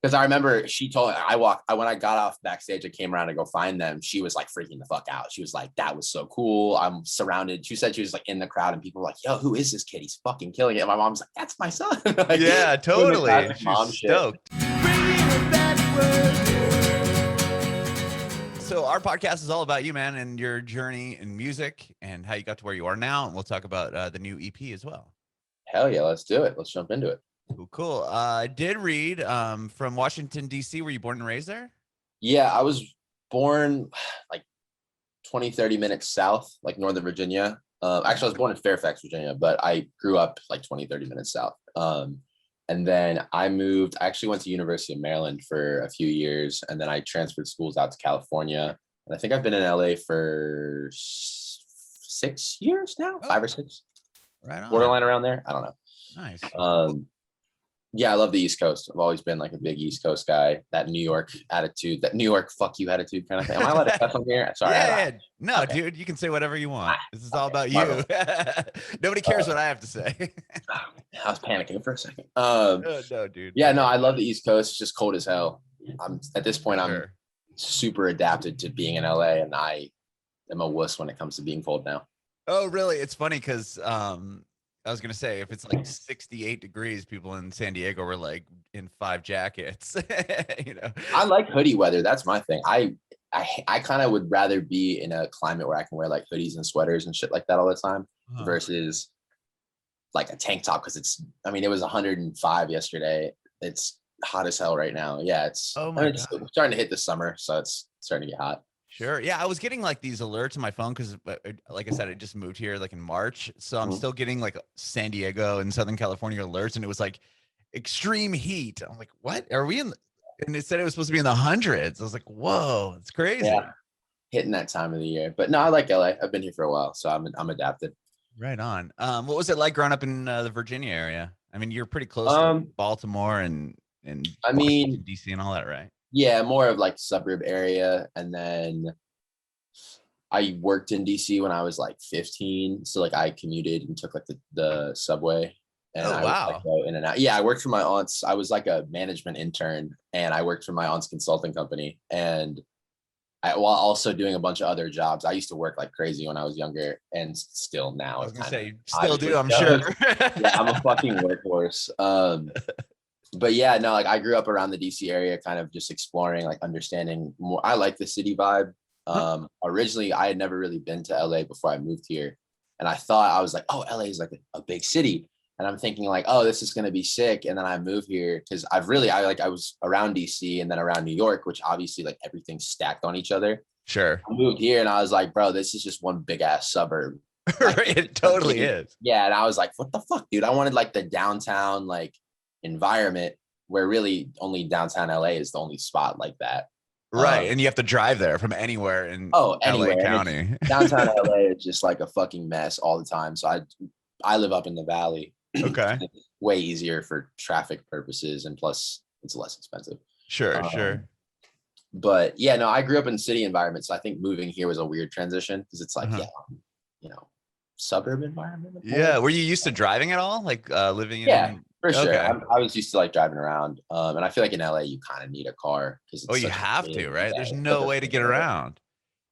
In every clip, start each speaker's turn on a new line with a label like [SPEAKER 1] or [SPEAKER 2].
[SPEAKER 1] Because I remember she told when I got off backstage, I came around to go find them. She was like freaking the fuck out. She was like, that was so cool. I'm surrounded. She said she was like in the crowd and people were like, yo, who is this kid? He's fucking killing it. And my mom's like, that's my son. Like,
[SPEAKER 2] yeah, totally.
[SPEAKER 1] Mom
[SPEAKER 2] She's stoked. So our podcast is all about you, man, and your journey in music and how you got to where you are now. And we'll talk about the new EP as well.
[SPEAKER 1] Hell yeah, let's do it. Let's jump into it.
[SPEAKER 2] Cool. I did read from Washington, D.C. Were you born and raised there?
[SPEAKER 1] Yeah, I was born like 20-30 minutes south, like Northern Virginia. Actually, I was born in Fairfax, Virginia, but I grew up like 20-30 minutes south. And then I actually went to University of Maryland for a few years, and then I transferred schools out to California. And I think I've been in LA for 6 years now, 5 or 6.
[SPEAKER 2] Right on.
[SPEAKER 1] Borderline around there. I don't know.
[SPEAKER 2] Nice.
[SPEAKER 1] Yeah, I love the East Coast. I've always been like a big East Coast guy. That New York attitude, that New York fuck you attitute kind of thing. Am I allowed to cuss on here? Sorry.
[SPEAKER 2] Yeah. No, okay. Dude, you can say whatever you want. This is all about you. Nobody cares what I have to say.
[SPEAKER 1] I was panicking for a second.
[SPEAKER 2] No, dude.
[SPEAKER 1] Yeah, no, I love the East Coast. It's just cold as hell. At this point, I'm super adapted to being in LA, and I am a wuss when it comes to being cold now.
[SPEAKER 2] Oh, really? It's funny because I was gonna say if it's like 68 degrees, people in San Diego were like in 5 jackets. You know,
[SPEAKER 1] I like hoodie weather. That's my thing. I kind of would rather be in a climate where I can wear like hoodies and sweaters and shit like that all the time versus like a tank top, because it was 105 yesterday. It's hot as hell right now. Yeah, it's starting to hit the summer, so it's starting to get hot.
[SPEAKER 2] Sure. Yeah, I was getting like these alerts on my phone because, like I said, I just moved here like in March, so I'm still getting like San Diego and Southern California alerts, and it was like extreme heat. I'm like, what are we in? And it said it was supposed to be in the hundreds. I was like, whoa, it's crazy.
[SPEAKER 1] Yeah, hitting that time of the year. But no, I like LA. I've been here for a while, so I'm adapted.
[SPEAKER 2] Right on. What was it like growing up in the Virginia area? I mean, you're pretty close to Baltimore and Washington, D.C. and all that, right?
[SPEAKER 1] Yeah, more of like suburb area. And then I worked in DC when I was like 15. So like I commuted and took like the subway. And I would like go in and out. Yeah, I worked for my aunt's. I was like a management intern, and I worked for my aunt's consulting company. And while also doing a bunch of other jobs. I used to work like crazy when I was younger, and still now.
[SPEAKER 2] I was gonna say, still do, I'm sure.
[SPEAKER 1] Yeah, I'm a fucking workhorse. But yeah, no, like I grew up around the DC area, kind of just exploring, like understanding more. I like the city vibe. Originally, I had never really been to LA before I moved here. And I was like, oh, LA is like a big city. And I'm thinking like, oh, this is going to be sick. And then I moved here because I was around DC and then around New York, which obviously like everything's stacked on each other.
[SPEAKER 2] Sure.
[SPEAKER 1] I moved here and I was like, bro, this is just one big ass suburb.
[SPEAKER 2] Like, it totally is.
[SPEAKER 1] Yeah. And I was like, what the fuck, dude? I wanted like the downtown, like, environment where really only downtown LA is the only spot like that.
[SPEAKER 2] Right. And you have to drive there from anywhere in
[SPEAKER 1] anywhere.
[SPEAKER 2] LA County.
[SPEAKER 1] Downtown LA is just like a fucking mess all the time. So I live up in the valley.
[SPEAKER 2] Okay.
[SPEAKER 1] It's way easier for traffic purposes, and plus it's less expensive.
[SPEAKER 2] Sure.
[SPEAKER 1] But yeah, no, I grew up in city environment. So I think moving here was a weird transition because it's like, suburb environment.
[SPEAKER 2] Yeah. Were you used to driving at all? Like living in?
[SPEAKER 1] Yeah. For sure. I was used to like driving around. And I feel like in LA, you kind of need a car.
[SPEAKER 2] You have to, right? There's no way to get around.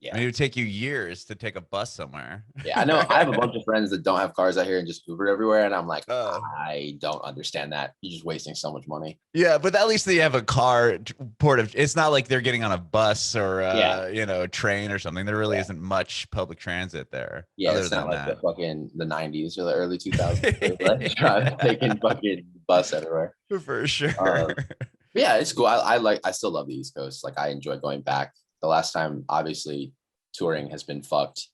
[SPEAKER 1] Yeah.
[SPEAKER 2] I mean, it would take you years to take a bus somewhere.
[SPEAKER 1] Yeah, I know. I have a bunch of friends that don't have cars out here and just Uber everywhere. And I'm like, I don't understand that. You're just wasting so much money.
[SPEAKER 2] Yeah, but at least they have a car it's not like they're getting on a bus or a train or something. There really isn't much public transit there.
[SPEAKER 1] Yeah, it's not like the 90s or the early 2000s. Taking fucking bus everywhere.
[SPEAKER 2] For sure.
[SPEAKER 1] Yeah, it's cool. I still love the East Coast. Like I enjoy going back. The last time, obviously, touring has been fucked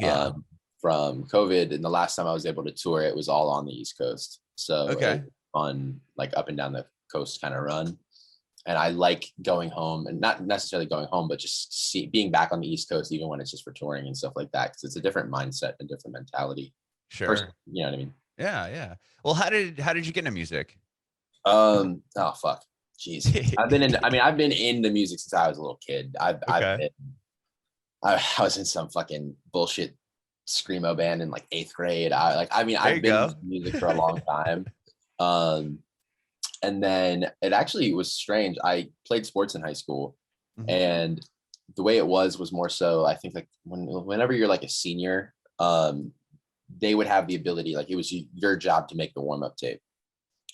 [SPEAKER 1] from COVID. And the last time I was able to tour, it was all on the East Coast. So it was fun, like up and down the coast kind of run. And I like going home, and not necessarily going home, but just being back on the East Coast, even when it's just for touring and stuff like that, because it's a different mindset and different mentality.
[SPEAKER 2] Sure.
[SPEAKER 1] You know what I mean?
[SPEAKER 2] Yeah. Well, how did you get into music?
[SPEAKER 1] Oh, fuck. Jeez. I've been in the music since I was a little kid. I was in some fucking bullshit screamo band in like 8th grade. I've been in music for a long time. And then it actually was strange. I played sports in high school, and the way it was more so, I think like whenever you're like a senior, they would have the ability, like it was your job to make the warm-up tape.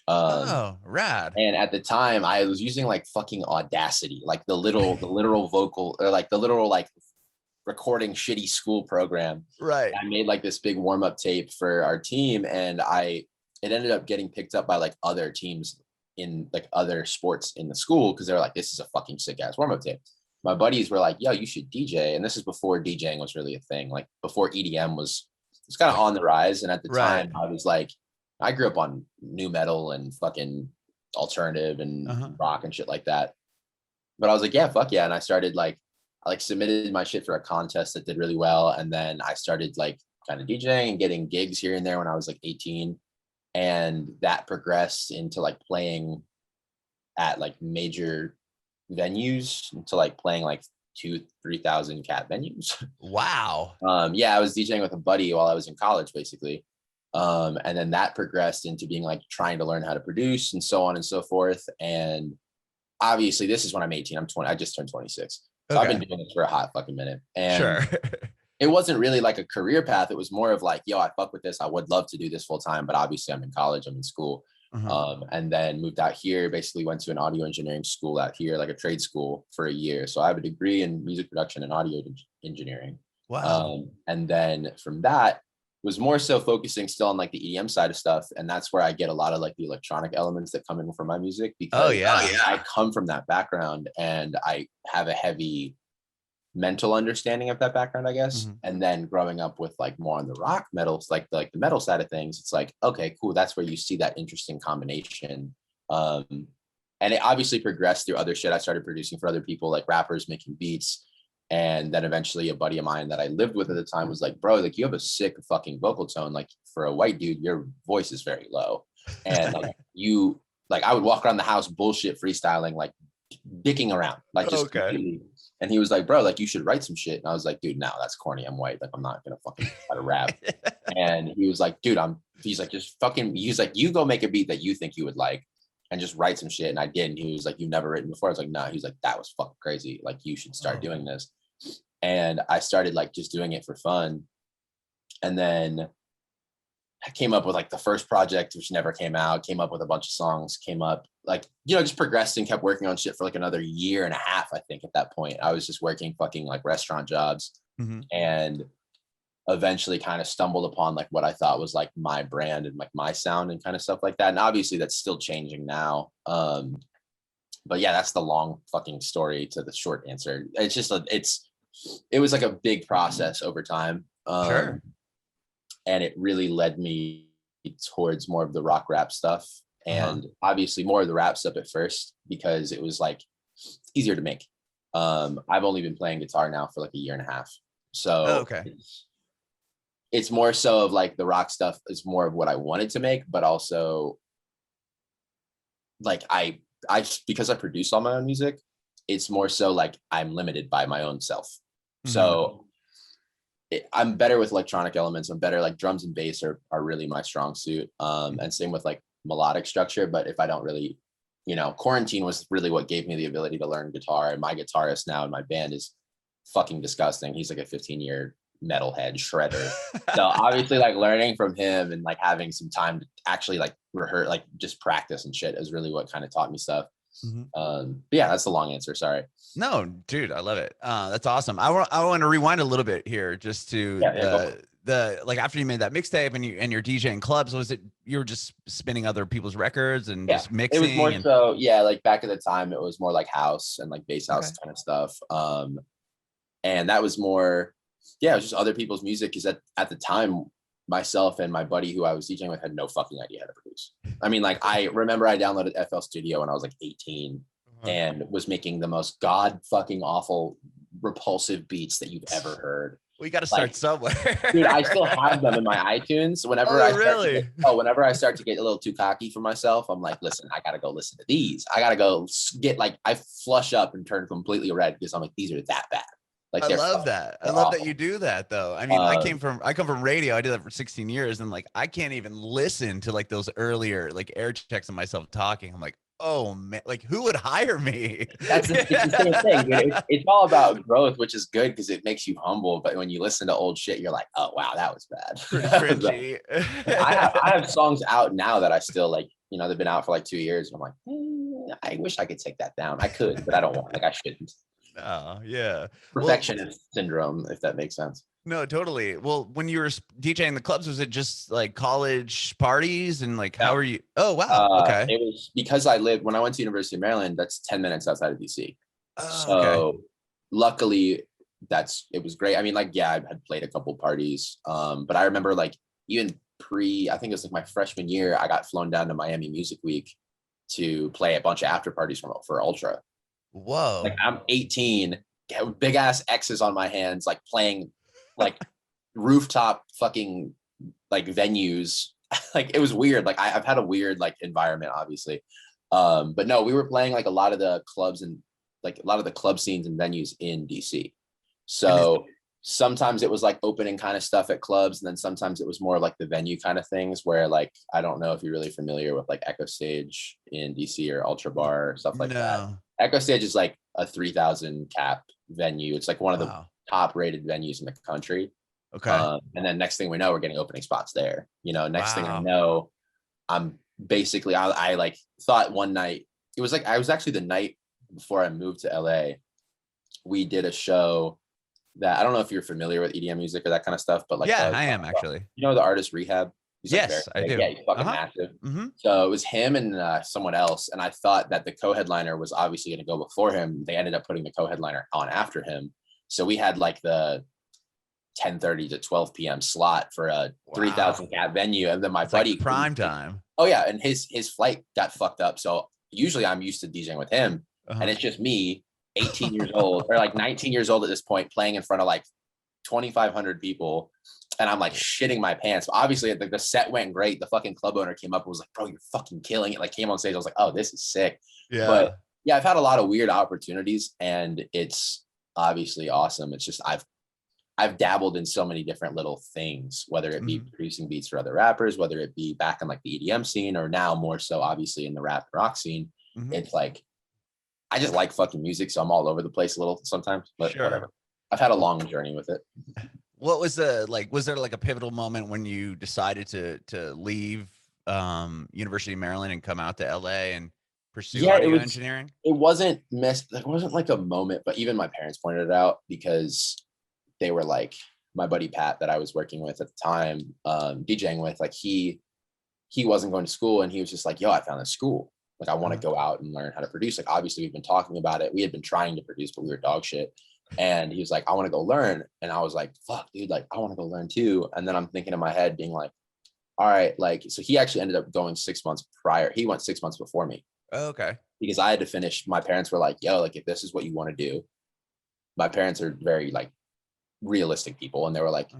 [SPEAKER 2] Oh, rad.
[SPEAKER 1] And at the time I was using like fucking Audacity, like the literal vocal, or like the literal like recording shitty school program.
[SPEAKER 2] Right.
[SPEAKER 1] I made like this big warm-up tape for our team, and it ended up getting picked up by like other teams in like other sports in the school, because they were like, this is a fucking sick ass warm-up tape. My buddies were like, yo, you should DJ. And this is before DJing was really a thing, like before EDM was, it's kind of on the rise. And at the time I was like, I grew up on new metal and fucking alternative and rock and shit like that. But I was like, yeah, fuck yeah. And I started like, I like submitted my shit for a contest that did really well. And then I started like kind of DJing and getting gigs here and there when I was like 18. And that progressed into like playing at like major venues, to like playing like 2,000-3,000 cat venues.
[SPEAKER 2] Wow.
[SPEAKER 1] Yeah, I was DJing with a buddy while I was in college, basically. And then that progressed into being like trying to learn how to produce and so on and so forth. And obviously this is when I'm 18. I'm 20. I just turned 26. So I've been doing this for a hot fucking minute. And it wasn't really like a career path. It was more of like, yo, I fuck with this. I would love to do this full time, but obviously I'm in college, I'm in school. And then moved out here, basically went to an audio engineering school out here, like a trade school for a year. So I have a degree in music production and audio engineering.
[SPEAKER 2] Wow.
[SPEAKER 1] And then from that was more so focusing still on like the EDM side of stuff. And that's where I get a lot of like the electronic elements that come in from my music, because I come from that background and I have a heavy mental understanding of that background, I guess. And then growing up with like more on the rock metals, like the metal side of things, it's like, okay, cool. That's where you see that interesting combination. And it obviously progressed through other shit. I started producing for other people, like rappers, making beats. And then eventually a buddy of mine that I lived with at the time was like, bro, like you have a sick fucking vocal tone. Like for a white dude, your voice is very low. And like you, like I would walk around the house bullshit freestyling, like dicking around, like just completely. And he was like, bro, like you should write some shit. And I was like, dude, no, that's corny. I'm white. Like I'm not gonna fucking try to rap. And he was like, dude, he's like, just fucking, he's like, you go make a beat that you think you would like and just write some shit. And I did. And he was like, you've never written before? I was like, no. He was like, that was fucking crazy. Like you should start doing this. And I started like just doing it for fun. And then I came up with like the first project, which never came out, came up with a bunch of songs, came up like, you know, just progressed and kept working on shit for like another year and a half. I think at that point I was just working fucking like restaurant jobs, and eventually kind of stumbled upon like what I thought was like my brand and like my sound and kind of stuff like that. And obviously that's still changing now. But yeah, that's the long fucking story to the short answer. It's just, it was like a big process over time. And it really led me towards more of the rock rap stuff, and obviously more of the rap stuff at first, because it was like easier to make. I've only been playing guitar now for like a year and a half. So it's more so of like the rock stuff is more of what I wanted to make, but also like I because I produce all my own music, it's more so like I'm limited by my own self. So I'm better with electronic elements. I'm better, like drums and bass are really my strong suit. And same with like melodic structure. But if I don't really, you know, quarantine was really what gave me the ability to learn guitar. And my guitarist now in my band is fucking disgusting. He's like a 15-year metalhead shredder. So obviously like learning from him and like having some time to actually like rehearse, like just practice and shit is really what kind of taught me stuff. But yeah, that's the long answer. Sorry.
[SPEAKER 2] No, dude, I love it. That's awesome. I want to rewind a little bit here just to the like after you made that mixtape and you're DJing clubs, was it you were just spinning other people's records and just mixing?
[SPEAKER 1] It was more so, yeah, like back at the time it was more like house and like bass house kind of stuff. And that was more, yeah, it was just other people's music, because at the time myself and my buddy who I was DJing with had no fucking idea how to produce. I mean, like I remember I downloaded FL Studio when I was like 18 and was making the most god fucking awful repulsive beats that you've ever heard.
[SPEAKER 2] We got to start somewhere.
[SPEAKER 1] Dude, I still have them in my iTunes. Whenever I start to get a little too cocky for myself, I'm like, listen, I gotta go listen to these. I gotta go get like, I flush up and turn completely red because I'm like, these are that bad. Like
[SPEAKER 2] I
[SPEAKER 1] they're
[SPEAKER 2] love that. I
[SPEAKER 1] they're
[SPEAKER 2] love that
[SPEAKER 1] awful.
[SPEAKER 2] you do that though. I mean, I
[SPEAKER 1] Um,
[SPEAKER 2] come from radio. I did that for 16 years and like I can't even listen to like those earlier like air checks of myself talking. I'm like, "Oh man, like who would hire me?"
[SPEAKER 1] it's the same thing, dude. It's all about growth, which is good because it makes you humble. But when you listen to old shit, you're like, oh wow, that was bad.
[SPEAKER 2] Pretty
[SPEAKER 1] That was bad.
[SPEAKER 2] cringy.
[SPEAKER 1] I have songs out now that I still like. You know, they've been out for like 2 years. And I'm like, I wish I could take that down. I could, but I don't want. Like I shouldn't.
[SPEAKER 2] Oh, yeah. Well,
[SPEAKER 1] Perfectionist syndrome, if that makes sense.
[SPEAKER 2] no, totally. Well, when you were DJing the clubs, was it just like college parties and like how
[SPEAKER 1] No,
[SPEAKER 2] are you? Oh, wow. Okay.
[SPEAKER 1] it was because I lived when I went to University of Maryland. That's 10 minutes outside of DC.
[SPEAKER 2] Oh, okay.
[SPEAKER 1] So luckily, it was great. I mean, like yeah, I had played a couple parties, but I remember like even I think it was like my freshman year, I got flown down to Miami Music Week to play a bunch of after parties for Ultra. Like
[SPEAKER 2] Whoa.
[SPEAKER 1] I'm 18, big ass X's on my hands, like playing like rooftop fucking like venues. Like it was weird. Like I've had a weird like environment, obviously. But no, we were playing like a lot of the clubs and like a lot of the club scenes and venues in DC.
[SPEAKER 2] And is
[SPEAKER 1] So sometimes it was like opening kind of stuff at clubs, and then sometimes it was more like the venue kind of things where like I don't know if you're really familiar with like Echo Stage in DC or Ultra Bar or stuff like that.
[SPEAKER 2] no.
[SPEAKER 1] Echo Stage is like a 3,000 cap venue. It's like one of the
[SPEAKER 2] Wow.
[SPEAKER 1] top rated venues in the country.
[SPEAKER 2] Okay.
[SPEAKER 1] And then next thing we know, we're getting opening spots there. You know, next thing I
[SPEAKER 2] Wow.
[SPEAKER 1] know, I'm basically I like thought one night it was like I was actually the night before I moved to LA. We did a show that I don't know if you're familiar with EDM music or that kind of stuff, but like
[SPEAKER 2] Yeah, I am actually.
[SPEAKER 1] you know the artist Rehab. He's like very
[SPEAKER 2] Yes, I
[SPEAKER 1] big.
[SPEAKER 2] do.
[SPEAKER 1] Yeah, he's fucking
[SPEAKER 2] Uh-huh.
[SPEAKER 1] massive.
[SPEAKER 2] Mm-hmm.
[SPEAKER 1] So it was him and someone else, and I thought that the co-headliner was obviously going to go before him. They ended up putting the co-headliner on after him. So we had like the 10:30 to 12 p.m. slot for a 3,000
[SPEAKER 2] Wow.
[SPEAKER 1] cap venue, and then my
[SPEAKER 2] It's like
[SPEAKER 1] buddy
[SPEAKER 2] prime time.
[SPEAKER 1] oh yeah, and his flight got fucked up. So usually I'm used to DJing with him,
[SPEAKER 2] Uh-huh.
[SPEAKER 1] and it's just me, 18 years old or like 19 years old at this point, playing in front of like 2,500 people, and I'm like shitting my pants. Obviously, the set went great. The fucking club owner came up and was like, "Bro, you're fucking killing it!" Like came on stage. I was like, "Oh, this is sick."
[SPEAKER 2] Yeah.
[SPEAKER 1] But yeah, I've had a lot of weird opportunities, and it's obviously awesome. It's just I've dabbled in so many different little things, whether it be producing beats for other rappers, whether it be back in like the EDM scene, or now more so obviously in the rap and rock scene.
[SPEAKER 2] Mm-hmm.
[SPEAKER 1] It's like I just like fucking music, so I'm all over the place a little sometimes, but
[SPEAKER 2] Sure.
[SPEAKER 1] whatever. I've had a long journey with it.
[SPEAKER 2] What was the like? Was there like a pivotal moment when you decided to leave University of Maryland and come out to LA and pursue
[SPEAKER 1] Yeah,
[SPEAKER 2] audio engineering?
[SPEAKER 1] it wasn't it wasn't like a moment, but even my parents pointed it out because they were like, my buddy Pat that I was working with at the time, DJing with, like he wasn't going to school, and he was just like, yo, I found this school. Like I want to go out and learn how to produce. Like obviously we've been talking about it. We had been trying to produce, but we were dog shit. And he was like, I want to go learn. And I was like, fuck, dude, like I want to go learn too. And then I'm thinking in my head being like, all right, like, so he actually ended up going 6 months prior. He went 6 months before me.
[SPEAKER 2] Oh, okay.
[SPEAKER 1] Because I had to finish. My parents were like, yo, like if this is what you want to do, my parents are very like realistic people. And they were like,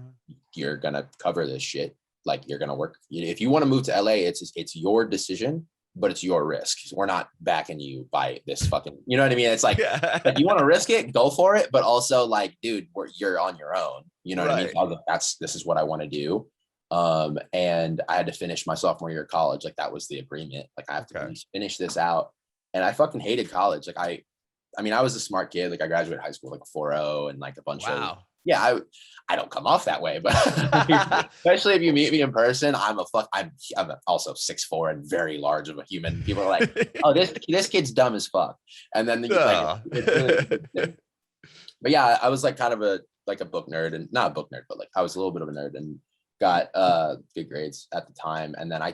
[SPEAKER 1] you're going to cover this shit. Like you're going to work. If you want to move to LA, it's your decision, but it's your risk. We're not backing you by this fucking, you know what I mean? It's like, if you want to risk it, go for it. But also like, dude, you're on your own. You know what I mean? So I was like, this is what I want to do. And I had to finish my sophomore year of college. Like that was the agreement. Like I have to finish this out. And I fucking hated college. Like I mean, I was a smart kid. Like I graduated high school, like a 4.0 and like a bunch of, yeah, I don't come off that way, but especially if you meet me in person, I'm also 6'4" and very large of a human. People are like, oh, this kid's dumb as fuck. And then but yeah, I was like kind of a book nerd, and not a book nerd, but like I was a little bit of a nerd and got good grades at the time. And then I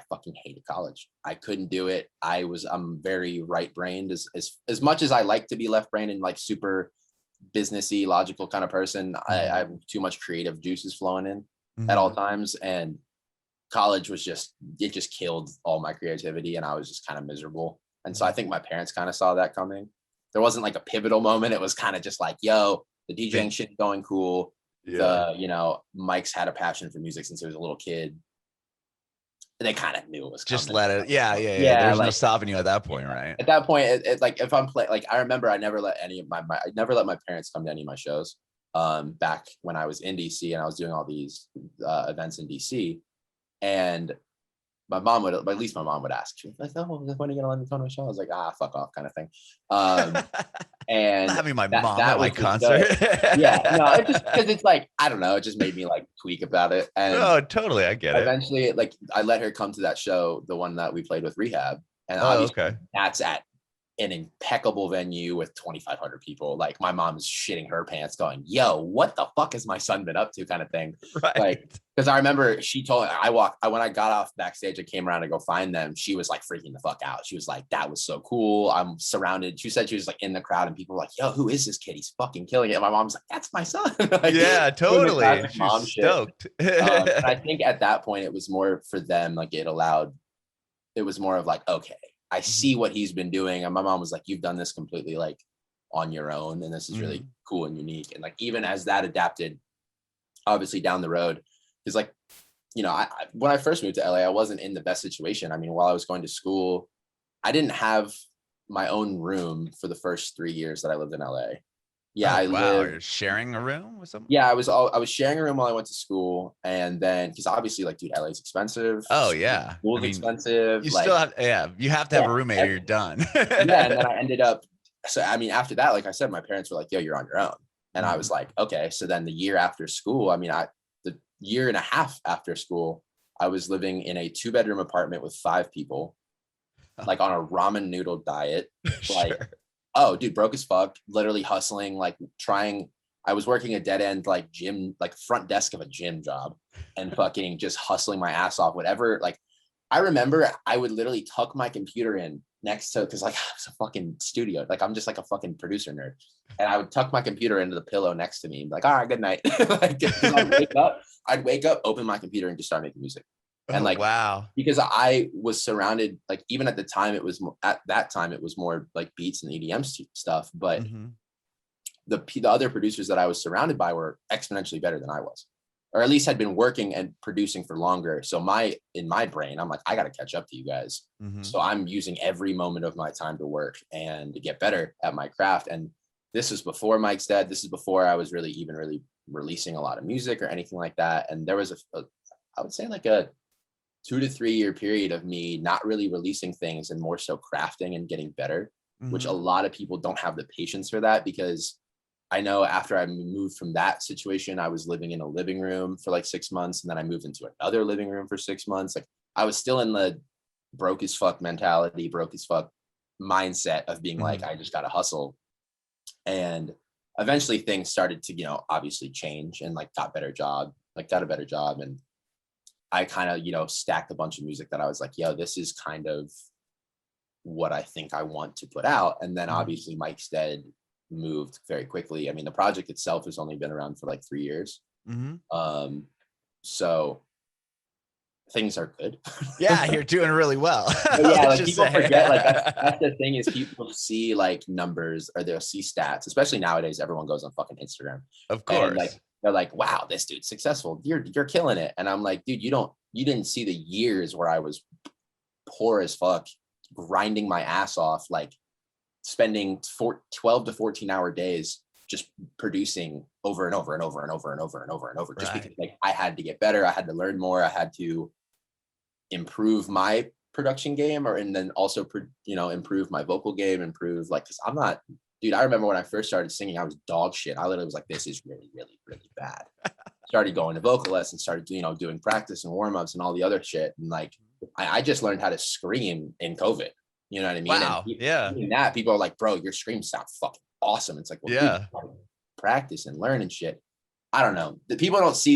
[SPEAKER 1] fucking hated college. I couldn't do it. I'm very right brained as much as I like to be left brained and like super businessy, logical kind of person. I have too much creative juices flowing in at all times, and college was just killed all my creativity, and I was just kind of miserable. And so I think my parents kind of saw that coming. There wasn't like a pivotal moment. It was kind of just like, yo, the DJing shit going cool. Mike's had a passion for music since he was a little kid. they kind of knew it was
[SPEAKER 2] Just
[SPEAKER 1] coming.
[SPEAKER 2] let it. Yeah.
[SPEAKER 1] Yeah,
[SPEAKER 2] There's no
[SPEAKER 1] like
[SPEAKER 2] stopping you at that point, right?
[SPEAKER 1] at that point, like if I'm playing, like I remember I never let I never let my parents come to any of my shows. Back when I was in DC and I was doing all these events in DC, and my mom would, at least my mom would ask, she was like, "Oh, when are you gonna let me come to a show?" I was like, "Ah, fuck off," kind of thing.
[SPEAKER 2] Not
[SPEAKER 1] And
[SPEAKER 2] having my
[SPEAKER 1] that
[SPEAKER 2] mom at my
[SPEAKER 1] was the
[SPEAKER 2] concert.
[SPEAKER 1] show. Yeah, no, it just because it's like I don't know, it just made me like tweak about it, and
[SPEAKER 2] Oh, totally. I get it.
[SPEAKER 1] eventually, like I let her come to that show, the one that we played with Rehab, and
[SPEAKER 2] Oh,
[SPEAKER 1] obviously
[SPEAKER 2] okay.
[SPEAKER 1] that's at an impeccable venue with 2,500 people. Like my mom's shitting her pants, going, "Yo, what the fuck has my son been up to?" kind of thing.
[SPEAKER 2] Right.
[SPEAKER 1] Like, because I remember she told when I got off backstage and came around to go find them, she was like freaking the fuck out. She was like, "That was so cool. I'm surrounded." She said she was like in the crowd and people were like, "Yo, who is this kid? He's fucking killing it." And my mom's like, "That's my son." Like,
[SPEAKER 2] Yeah, totally. She's
[SPEAKER 1] mom shit.
[SPEAKER 2] stoked.
[SPEAKER 1] And I think at that point it was more for them, like it was more of like, okay, I see what he's been doing. And my mom was like, "You've done this completely like on your own. And this is really cool and unique." And like, even as that adapted, obviously down the road, because like, when I first moved to LA, I wasn't in the best situation. I mean, while I was going to school, I didn't have my own room for the first 3 years that I lived in LA. Yeah,
[SPEAKER 2] Oh,
[SPEAKER 1] I
[SPEAKER 2] wow.
[SPEAKER 1] lived.
[SPEAKER 2] You're sharing a room with someone?
[SPEAKER 1] Yeah, I was sharing a room while I went to school, and then because obviously, like, dude, LA's expensive.
[SPEAKER 2] Oh, yeah. I
[SPEAKER 1] School's
[SPEAKER 2] mean,
[SPEAKER 1] expensive.
[SPEAKER 2] you still
[SPEAKER 1] Like,
[SPEAKER 2] have, you have to have
[SPEAKER 1] yeah,
[SPEAKER 2] a roommate or you're done.
[SPEAKER 1] yeah, and then I ended up. So I mean, after that, like I said, my parents were like, "Yo, you're on your own," and I was like, "Okay." So then the year after school, I mean, the year and a half after school, I was living in a 2-bedroom apartment with 5 people, like on a ramen noodle diet, like.
[SPEAKER 2] Sure.
[SPEAKER 1] Oh, dude, broke as fuck, literally hustling, like trying. I was working a dead end, like gym, like front desk of a gym job and fucking just hustling my ass off, whatever. Like, I remember I would literally tuck my computer in next to, cause like I was a fucking studio. Like, I'm just like a fucking producer nerd. And I would tuck my computer into the pillow next to me and be like, "All right, good night." Like, I'd wake up, open my computer and just start making music. And
[SPEAKER 2] Oh,
[SPEAKER 1] like,
[SPEAKER 2] wow.
[SPEAKER 1] because I was surrounded, like even at the time, at that time it was more like beats and EDM stuff. But the other producers that I was surrounded by were exponentially better than I was, or at least had been working and producing for longer. So in my brain, I'm like, I got to catch up to you guys. So I'm using every moment of my time to work and to get better at my craft. And this was before Mike's dead. This is before I was really releasing a lot of music or anything like that. And there was I would say like a 2 to 3 year period of me not really releasing things and more so crafting and getting better, which a lot of people don't have the patience for that. Because I know after I moved from that situation, I was living in a living room for like 6 months, and then I moved into another living room for 6 months. Like, I was still in the broke as fuck mentality, broke as fuck mindset of being like, I just got to hustle. And eventually things started to, obviously change, and like got a better job. And I kind of, stacked a bunch of music that I was like, "Yo, this is kind of what I think I want to put out." And then obviously Mike's dead moved very quickly. I mean, the project itself has only been around for like 3 years. So things are good.
[SPEAKER 2] Yeah, you're doing really well.
[SPEAKER 1] But yeah, like people forget, like that's the thing, is people see like numbers, or they'll see stats, especially nowadays. Everyone goes on fucking Instagram.
[SPEAKER 2] Of
[SPEAKER 1] And like,
[SPEAKER 2] course.
[SPEAKER 1] they're like, "Wow, this dude's successful. You're killing it." And I'm like, "Dude, you didn't see the years where I was poor as fuck, grinding my ass off, like spending 12 to 14-hour days just producing over and over and over and over and over and over and over, just because like I had to get better, I had to learn more, I had to improve my production game, and then also improve my vocal game, improve, like, because I'm not, dude, I remember when I first started singing, I was dog shit. I literally was like, this is really, really, really bad. Started going to vocal lessons, started, doing practice and warm-ups and all the other shit. And like, I just learned how to scream in COVID. You know what I mean?
[SPEAKER 2] Wow.
[SPEAKER 1] And
[SPEAKER 2] Yeah.
[SPEAKER 1] even that, people are like, "Bro, your screams sound fucking awesome." It's like, well,
[SPEAKER 2] Yeah.
[SPEAKER 1] dude, practice and learn and shit. I don't know. The people don't see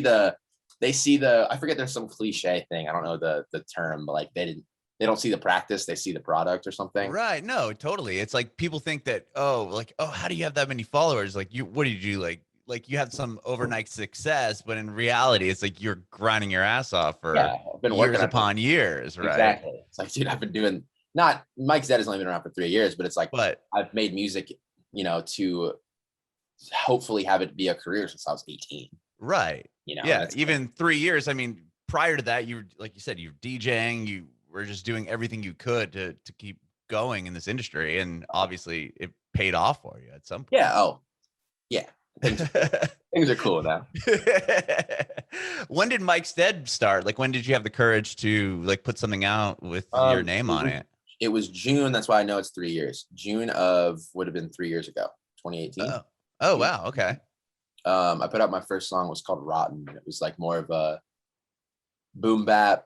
[SPEAKER 1] they see I forget, there's some cliche thing. I don't know the term, but like they don't see the practice, they see the product or something.
[SPEAKER 2] Right. No, totally. It's like people think that, oh, how do you have that many followers? Like, what did you like you had some overnight success, but in reality, it's like you're grinding your ass off for
[SPEAKER 1] I've been
[SPEAKER 2] years
[SPEAKER 1] working
[SPEAKER 2] upon years, right?
[SPEAKER 1] Exactly. It's like, dude, I've been doing, not Mike's Dead has only been around for 3 years, but it's like,
[SPEAKER 2] But
[SPEAKER 1] I've made music, to hopefully have it be a career since I was 18.
[SPEAKER 2] right.
[SPEAKER 1] And
[SPEAKER 2] Yeah.
[SPEAKER 1] it's
[SPEAKER 2] Even 3 years. I mean, prior to that, you were, like you said, you're DJing, you were just doing everything you could to keep going in this industry, and obviously it paid off for you at some point.
[SPEAKER 1] Yeah. Oh, yeah. Things are cool now.
[SPEAKER 2] When did Mike's Dead start? Like, when did you have the courage to like put something out with your name on it?
[SPEAKER 1] It was June. That's why I know it's 3 years. June of would have been 3 years ago, 2018.
[SPEAKER 2] Oh, wow. Okay.
[SPEAKER 1] I put out my first song, was called Rotten. It was like more of a boom bap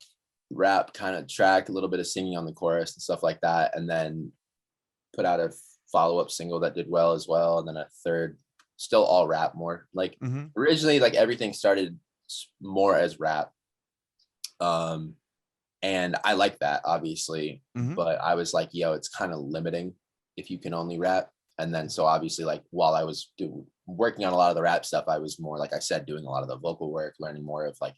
[SPEAKER 1] rap kind of track, a little bit of singing on the chorus and stuff like that. And then put out a follow-up single that did well as well. And then a third, still all rap more. Like originally, like everything started more as rap. And I like that, obviously, but I was like, yo, it's kind of limiting if you can only rap. And then so obviously, like while I was working on a lot of the rap stuff, I was more, like I said, doing a lot of the vocal work, learning more of like,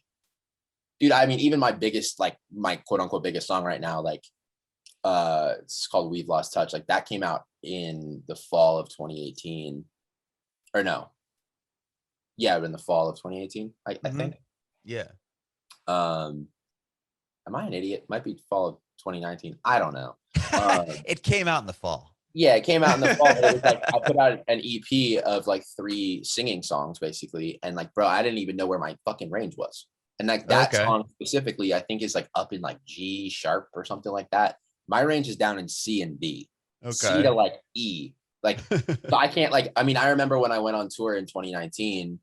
[SPEAKER 1] dude, I mean, even my biggest, like my quote unquote biggest song right now, like it's called We've Lost Touch. Like that came out in the fall of 2018, or no. Yeah, in the fall of 2018, I think.
[SPEAKER 2] Yeah.
[SPEAKER 1] Am I an idiot? Might be fall of 2019. I don't know.
[SPEAKER 2] It came out in the fall.
[SPEAKER 1] Yeah, it came out in the fall. But it was like I put out an EP of like 3 singing songs basically, and like, bro, I didn't even know where my fucking range was. And like that song specifically, I think is like up in like G sharp or something like that. My range is down in C and D. Okay. C to like E. Like, so I can't like. I mean, I remember when I went on tour in 2019,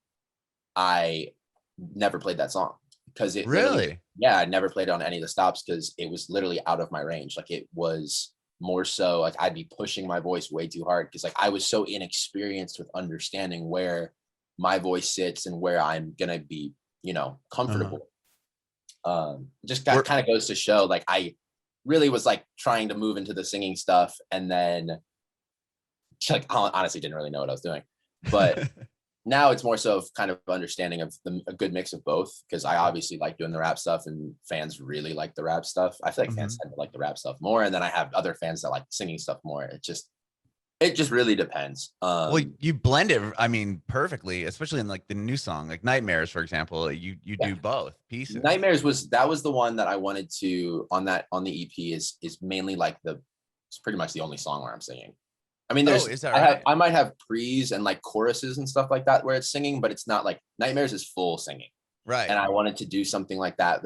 [SPEAKER 1] I never played that song. Because it really, yeah, I never played it on any of the stops because it was literally out of my range. Like it was more so like I'd be pushing my voice way too hard because like I was so inexperienced with understanding where my voice sits and where I'm gonna be, you know, comfortable. Just kind of goes to show like I really was like trying to move into the singing stuff and then like honestly didn't really know what I was doing, but. Now it's more so of kind of understanding of a good mix of both because I obviously like doing the rap stuff and fans really like the rap stuff. I feel like fans tend to like the rap stuff more, and then I have other fans that like singing stuff more. It just really depends.
[SPEAKER 2] Well, you blend it, I mean, perfectly, especially in like the new song, like Nightmares, for example. You do both pieces.
[SPEAKER 1] Nightmares was the one that I wanted to on the EP is mainly like it's pretty much the only song where I'm singing. I mean, there's I might have pre's and like choruses and stuff like that where it's singing, but it's not like Nightmares is full singing.
[SPEAKER 2] Right.
[SPEAKER 1] And I wanted to do something like that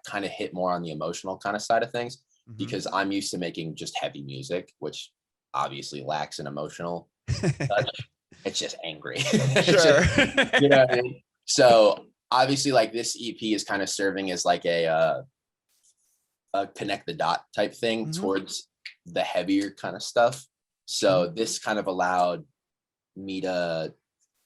[SPEAKER 1] kind of hit more on the emotional kind of side of things because I'm used to making just heavy music, which obviously lacks an emotional touch. It's just angry.
[SPEAKER 2] Sure.
[SPEAKER 1] You know what I mean? So obviously like this EP is kind of serving as like a connect the dot type thing towards the heavier kind of stuff. So this kind of allowed me to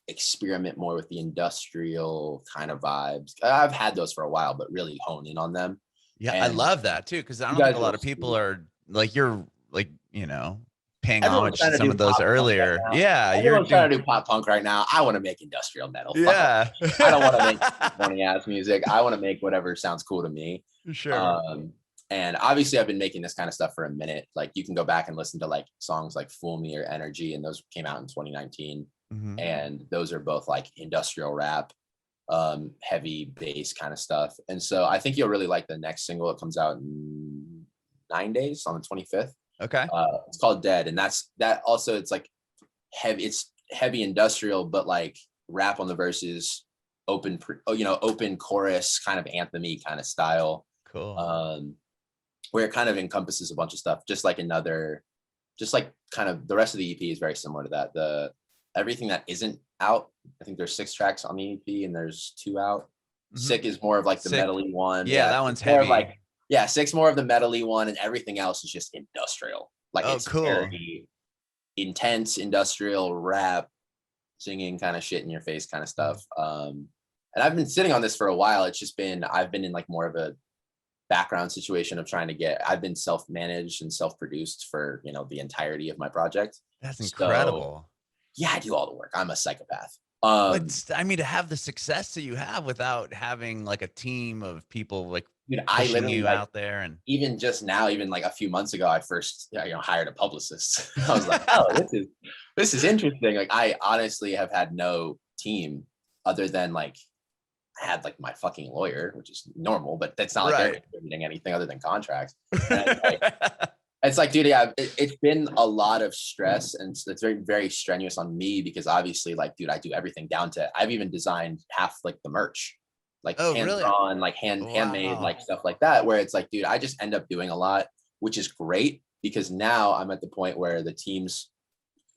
[SPEAKER 1] experiment more with the industrial kind of vibes. I've had those for a while, but really hone in on them.
[SPEAKER 2] Yeah, and I love that too, because I don't think a lot of people are like, you're like, you know, paying homage to some of those earlier. Right yeah,
[SPEAKER 1] you're trying to do pop punk right now. I want to make industrial metal.
[SPEAKER 2] Yeah.
[SPEAKER 1] I don't want to make funny ass music. I want to make whatever sounds cool to me.
[SPEAKER 2] Sure.
[SPEAKER 1] And obviously I've been making this kind of stuff for a minute. Like you can go back and listen to like songs like Fool Me or Energy, and those came out in 2019. And those are both like industrial rap, heavy bass kind of stuff. And so I think you'll really like the next single. It comes out in 9 days on the 25th.
[SPEAKER 2] Okay.
[SPEAKER 1] It's called Dead. And that also, it's like heavy, it's heavy industrial, but like rap on the verses, open chorus, kind of anthem-y kind of style.
[SPEAKER 2] Cool.
[SPEAKER 1] Where it kind of encompasses a bunch of stuff, just like kind of the rest of the EP is very similar to that. Everything that isn't out, I think there's 6 tracks on the EP and there's 2 out. Sick is more of like the metal-y one.
[SPEAKER 2] Yeah, that one's heavy.
[SPEAKER 1] Like, yeah, 6 more of the metal-y one, and everything else is just industrial. Like it's
[SPEAKER 2] cool.
[SPEAKER 1] Very intense industrial rap, singing kind of shit in your face kind of stuff. And I've been sitting on this for a while. It's just I've been in like more of a background situation of I've been self-managed and self-produced for, the entirety of my project.
[SPEAKER 2] That's incredible.
[SPEAKER 1] So, yeah, I do all the work. I'm a psychopath.
[SPEAKER 2] But I mean, to have the success that you have without having like a team of people like pushing you out there, and
[SPEAKER 1] even just now, even like a few months ago, I first hired a publicist. I was like, oh, this is interesting. Like I honestly have had no team other than like I had like my fucking lawyer, which is normal, but that's not like they're
[SPEAKER 2] Right.
[SPEAKER 1] contributing anything other than contracts. And it's like, dude, yeah, it's been a lot of stress, and it's very, very strenuous on me because obviously, like, dude, I do everything down to, I've even designed half like the merch, like
[SPEAKER 2] Oh,
[SPEAKER 1] hand
[SPEAKER 2] really?
[SPEAKER 1] drawn, like handmade,
[SPEAKER 2] Wow.
[SPEAKER 1] like stuff like that, where it's like, dude, I just end up doing a lot, which is great because now I'm at the point where the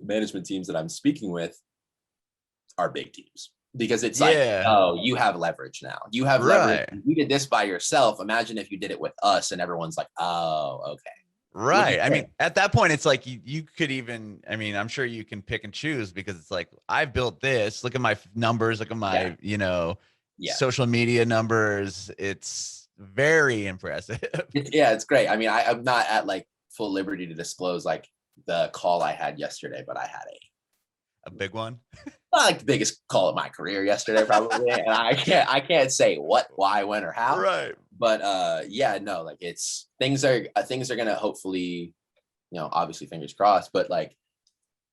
[SPEAKER 1] management teams that I'm speaking with are big teams. Because it's like,
[SPEAKER 2] Yeah.
[SPEAKER 1] oh, you have leverage now. You have leverage.
[SPEAKER 2] Right.
[SPEAKER 1] You did this by yourself. Imagine if you did it with us, and everyone's like, oh, okay. Which is
[SPEAKER 2] Right. I mean,
[SPEAKER 1] great.
[SPEAKER 2] at that point, it's like you could even, I mean, I'm sure you can pick and choose because it's like, I've built this. Look at my numbers. Look at
[SPEAKER 1] Yeah.
[SPEAKER 2] my, you know,
[SPEAKER 1] Yeah.
[SPEAKER 2] social media numbers. It's very impressive.
[SPEAKER 1] Yeah, it's great. I mean, I'm not at like full liberty to disclose like the call I had yesterday, but I had
[SPEAKER 2] A big one.
[SPEAKER 1] not like the biggest call of my career yesterday, probably. And I can't say what, why, when, or how.
[SPEAKER 2] Right.
[SPEAKER 1] But yeah, no, like it's things are gonna hopefully, obviously fingers crossed, but like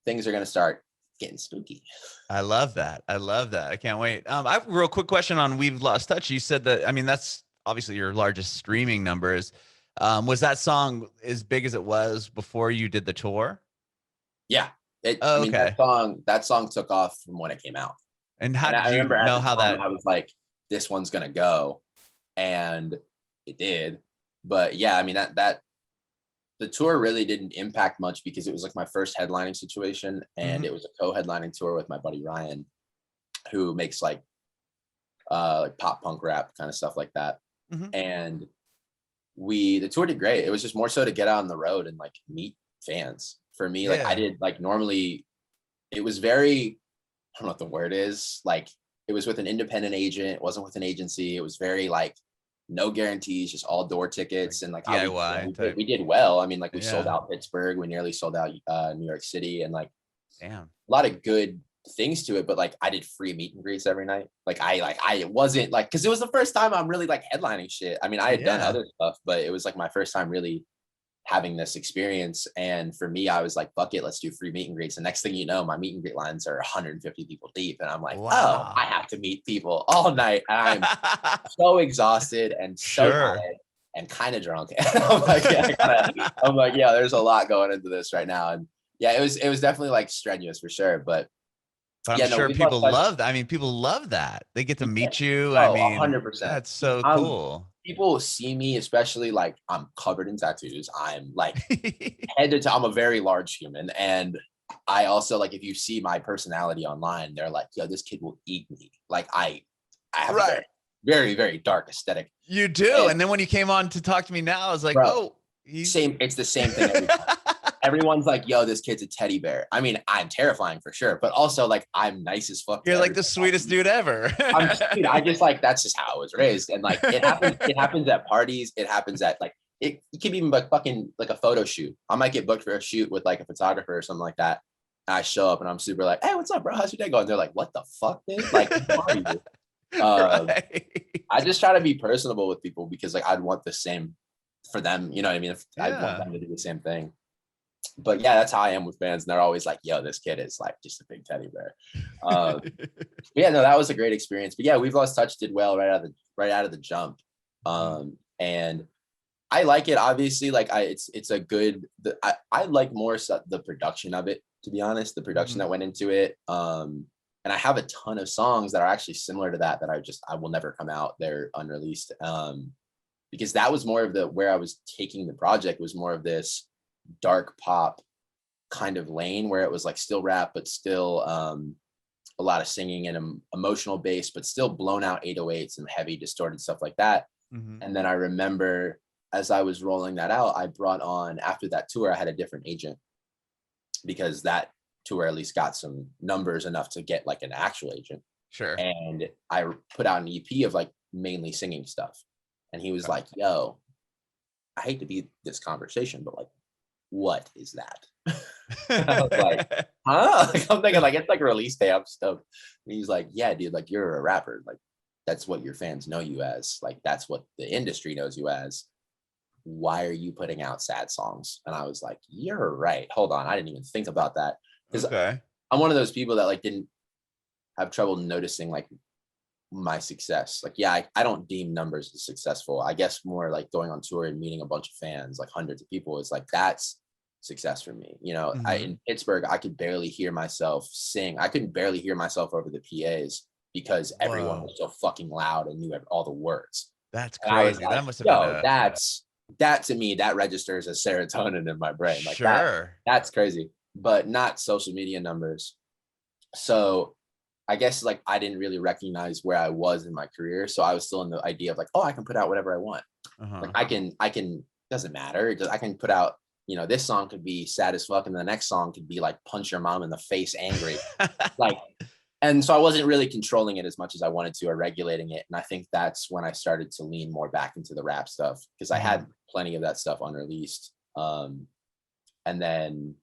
[SPEAKER 1] things are gonna start getting spooky.
[SPEAKER 2] I love that. I love that. I can't wait. I have a real quick question on We've Lost Touch. You said that, I mean, that's obviously your largest streaming numbers. Was that song as big as it was before you did the tour?
[SPEAKER 1] Yeah. I
[SPEAKER 2] Oh,
[SPEAKER 1] mean,
[SPEAKER 2] okay.
[SPEAKER 1] that song took off from when it came out.
[SPEAKER 2] And how
[SPEAKER 1] And
[SPEAKER 2] did
[SPEAKER 1] I
[SPEAKER 2] you
[SPEAKER 1] remember at
[SPEAKER 2] know
[SPEAKER 1] the
[SPEAKER 2] how
[SPEAKER 1] time
[SPEAKER 2] that?
[SPEAKER 1] I was like, this one's gonna go. And it did. But yeah, I mean that the tour really didn't impact much because it was like my first headlining situation, and
[SPEAKER 2] Mhm.
[SPEAKER 1] it was a co-headlining tour with my buddy Ryan, who makes like pop punk rap kind of stuff like that.
[SPEAKER 2] Mhm.
[SPEAKER 1] And the tour did great. It was just more so to get out on the road and like meet fans. For me, like I
[SPEAKER 2] Yeah.
[SPEAKER 1] did like normally it was very, I don't know what the word is, like it was with an independent agent, it wasn't with an agency. It was very like no guarantees, just all door
[SPEAKER 2] Like
[SPEAKER 1] tickets. And like
[SPEAKER 2] DIY type.
[SPEAKER 1] we did well. I mean, like we sold
[SPEAKER 2] Yeah.
[SPEAKER 1] out Pittsburgh, we nearly sold out New York City, and like
[SPEAKER 2] Damn.
[SPEAKER 1] a lot of good things to it. But like I did free meet and greets every night. I wasn't like, because it was the first time I'm really like headlining shit. I mean, I had done
[SPEAKER 2] Yeah.
[SPEAKER 1] other stuff, but it was like my first time really having this experience. And for me, I was like, fuck it, let's do free meet and greets. The next thing you know, my meet and greet lines are 150 people deep. And I'm like, oh, I
[SPEAKER 2] Wow.
[SPEAKER 1] have to meet people all night. And I'm so exhausted and so
[SPEAKER 2] Sure.
[SPEAKER 1] tired and kind of drunk. And I'm like, I'm like, yeah, there's a lot going into this right now. And yeah, it was definitely like strenuous for sure. But
[SPEAKER 2] But I'm
[SPEAKER 1] yeah, no,
[SPEAKER 2] sure
[SPEAKER 1] we've lost
[SPEAKER 2] people
[SPEAKER 1] touch.
[SPEAKER 2] love that. I mean, people love that. They get to meet you. I
[SPEAKER 1] Oh,
[SPEAKER 2] mean,
[SPEAKER 1] 100%.
[SPEAKER 2] that's so
[SPEAKER 1] Um,
[SPEAKER 2] cool.
[SPEAKER 1] People see me, especially like I'm covered in tattoos. I'm like head to toe. I'm a very large human. And I also like, if you see my personality online, they're like, yo, this kid will eat me. Like I have a
[SPEAKER 2] Right.
[SPEAKER 1] very, very, very dark aesthetic.
[SPEAKER 2] You do.
[SPEAKER 1] And
[SPEAKER 2] And then when you came on to talk to me now, I was like,
[SPEAKER 1] bro,
[SPEAKER 2] oh, he's
[SPEAKER 1] it's the same thing every time. Everyone's like, yo, this kid's a teddy bear. I mean, I'm terrifying for sure, but also like I'm nice as fuck.
[SPEAKER 2] You're like the sweetest dude ever.
[SPEAKER 1] Dude, I just like, that's just how I was raised. And like it happens at parties, it happens at like it could be even like fucking like a photo shoot. I might get booked for a shoot with like a photographer or something like that. And I show up and I'm super like, hey, what's up, bro? How's your day going? They're like, what the fuck, dude? Like, who are you?
[SPEAKER 2] Right.
[SPEAKER 1] I just try to be personable with people because like I'd want the same for them. You know what I mean? If I want
[SPEAKER 2] Yeah.
[SPEAKER 1] them to do the same thing. But yeah, that's how I am with fans. And they're always like, yo, this kid is like just a big teddy bear. Yeah, no, that was a great experience. But yeah, We've Lost Touch did well right out of the jump. And I like it, obviously. Like it's a good, I like more so the production of it, to be honest, the production that went into it. And I have a ton of songs that are actually similar to that I will never come out. They're unreleased. Because that was more of where I was taking the project, was more of this dark pop kind of lane where it was like still rap, but still a lot of singing and emotional bass, but still blown out 808s and heavy distorted stuff like that. And then I remember as I was rolling that out, I brought on, after that tour, I had a different agent because that tour at least got some numbers enough to get like an actual agent.
[SPEAKER 2] Sure.
[SPEAKER 1] And I put out an EP of like mainly singing stuff. And he was like, yo, I hate to be this conversation, but like, what is that? I was like, huh? Like, I'm thinking like, it's like release day stuff. And he's like, yeah, dude, like you're a rapper. Like that's what your fans know you as. Like that's what the industry knows you as. Why are you putting out sad songs? And I was like, you're right. Hold on. I didn't even think about that. Because
[SPEAKER 2] Okay.
[SPEAKER 1] I'm one of those people that like didn't have trouble noticing like my success. Like, yeah, I don't deem numbers as successful. I guess more like going on tour and meeting a bunch of fans, like hundreds of people, is like, that's success for me. You know, in Pittsburgh, I could barely hear myself sing. I couldn't barely hear myself over the PAs because everyone was so fucking loud and knew all the words.
[SPEAKER 2] That's
[SPEAKER 1] And I was
[SPEAKER 2] crazy.
[SPEAKER 1] like,
[SPEAKER 2] That must have been
[SPEAKER 1] that to me, that registers as serotonin in my brain. Like
[SPEAKER 2] sure.
[SPEAKER 1] that's crazy, but not social media numbers. So I guess like I didn't really recognize where I was in my career. So I was still in the idea of like, oh, I can put out whatever I want. Like I can, doesn't matter. I can put out, you know, this song could be sad as fuck and the next song could be like punch your mom in the face angry. Like, and so I wasn't really controlling it as much as I wanted to or regulating it. And I think that's when I started to lean more back into the rap stuff because I had plenty of that stuff unreleased. And then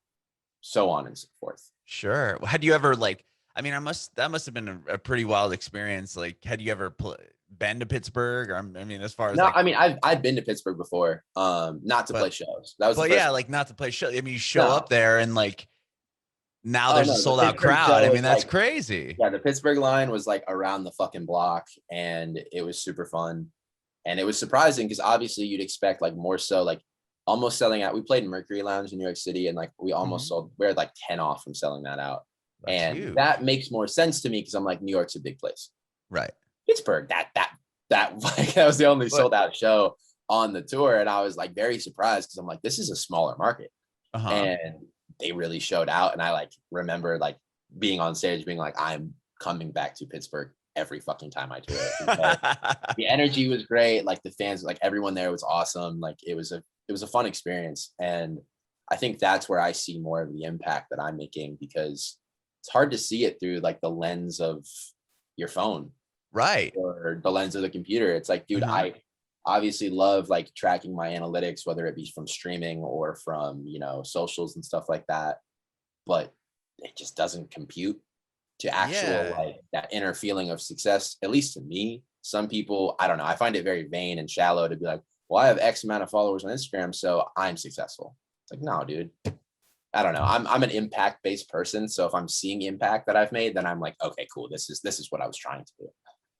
[SPEAKER 1] so on and so forth.
[SPEAKER 2] Sure. Had you ever like, I mean, that must have been a pretty wild experience. Like, had you ever been to Pittsburgh? Or, I mean, as far as
[SPEAKER 1] no,
[SPEAKER 2] like,
[SPEAKER 1] I mean, I've been to Pittsburgh before, not to play shows. That was,
[SPEAKER 2] but yeah, like not to play show. I mean, you show up there and like now there's a sold out crowd. I mean, that's like, crazy.
[SPEAKER 1] Yeah, the Pittsburgh line was like around the fucking block, and it was super fun, and it was surprising because obviously you'd expect like more so like almost selling out. We played in Mercury Lounge in New York City, and like we almost sold. We're like 10 off from selling that out. That's and huge. That makes more sense to me because I'm like, New York's a big place.
[SPEAKER 2] Right.
[SPEAKER 1] Pittsburgh, that was the only sold out show on the tour. And I was like very surprised because I'm like, this is a smaller market. And they really showed out. And I like remember like being on stage being like, I'm coming back to Pittsburgh every fucking time I tour. The energy was great. Like the fans, like everyone there was awesome. Like it was a fun experience. And I think that's where I see more of the impact that I'm making because it's hard to see it through like the lens of your phone,
[SPEAKER 2] right?
[SPEAKER 1] Or the lens of the computer. It's like, dude, I obviously love like tracking my analytics, whether it be from streaming or from, you know, socials and stuff like that. But it just doesn't compute to actual like that inner feeling of success, at least to me. Some people, I don't know, I find it very vain and shallow to be like, well, I have X amount of followers on Instagram, so I'm successful. It's like, no, dude. I don't know. I'm an impact-based person. So if I'm seeing impact that I've made, then I'm like, okay, cool. This is what I was trying to do.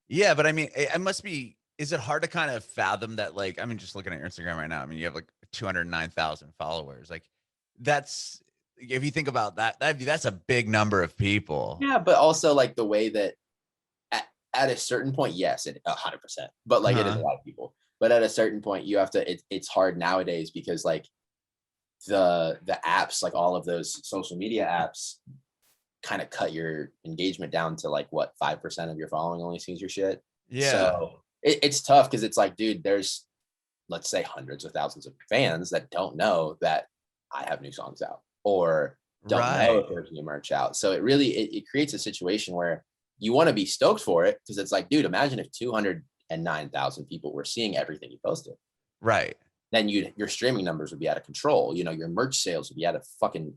[SPEAKER 2] Yeah, but I mean, it must be, is it hard to kind of fathom that? Like, I mean, just looking at your Instagram right now, I mean, you have like 209,000 followers. Like that's, if you think about that, that's a big number of people.
[SPEAKER 1] Yeah. But also like the way that at a certain point, yes, 100%, but like it is a lot of people, but at a certain point you have to, it's hard nowadays because like, the apps, like all of those social media apps kind of cut your engagement down to like what 5% of your following only sees your shit.
[SPEAKER 2] Yeah.
[SPEAKER 1] So it's tough because it's like, dude, there's let's say hundreds of thousands of fans that don't know that I have new songs out or don't know if there's new merch out. So it really it creates a situation where you want to be stoked for it because it's like, dude, imagine if 209,000 people were seeing everything you posted.
[SPEAKER 2] Right.
[SPEAKER 1] Then your streaming numbers would be out of control. You know, your merch sales would be out of fucking